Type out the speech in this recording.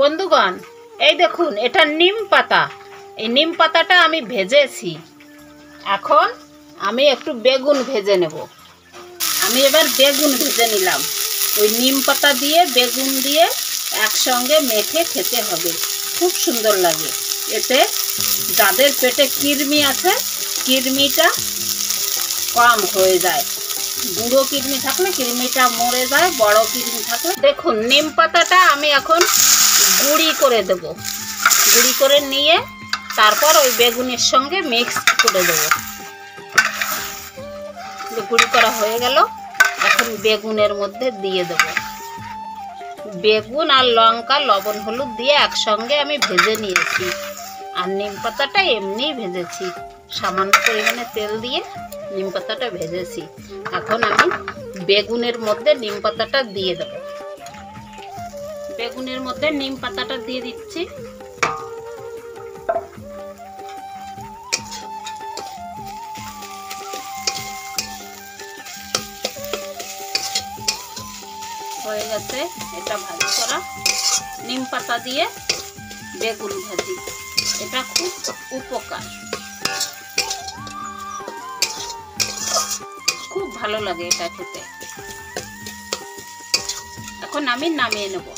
বন্ধুগণ, এই দেখুন, এটা নিম পাতা। এই নিম পাতাটা আমি ভেজেছি। এখন আমি একটু বেগুন ভেজে নেব। আমি এবার বেগুন ভেজে নিলাম। ওই নিম পাতা দিয়ে বেগুন দিয়ে একসঙ্গে মেখে খেতে হবে, খুব সুন্দর লাগে। এতে যাদের পেটে কৃমি আছে, কৃমিটা কম হয়ে যায়। বুড়ো কৃমি থাকলে কৃমিটা মরে যায়, বড় কৃমি থাকলে। দেখুন, নিম পাতাটা আমি এখন গুঁড়ি করে দেব। গুঁড়ি করে নিয়ে তারপর ওই বেগুনের সঙ্গে মিক্স করে দেব। গুঁড়ি করা হয়ে গেল। এখন বেগুনের মধ্যে দিয়ে দেব। বেগুন আর লঙ্কা, লবণ, হলুদ দিয়ে একসঙ্গে আমি ভেজে নিয়েছি। আর নিম পাতাটা এমনিই ভেজেছি, সামান্য পরিমাণে তেল দিয়ে নিম পাতাটা ভেজেছি। এখন আমি বেগুনের মধ্যে নিম পাতাটা দিয়ে দেব। বেগুনের মধ্যে নিম পাতাটা দিয়ে দিচ্ছি। হয়ে গেছে এটা ভাজি করা। নিম পাতা দিয়ে বেগুন ভাজি, এটা খুব উপকার, খুব ভালো লাগে এটা খেতে। এখন আমি নামিয়ে নেব।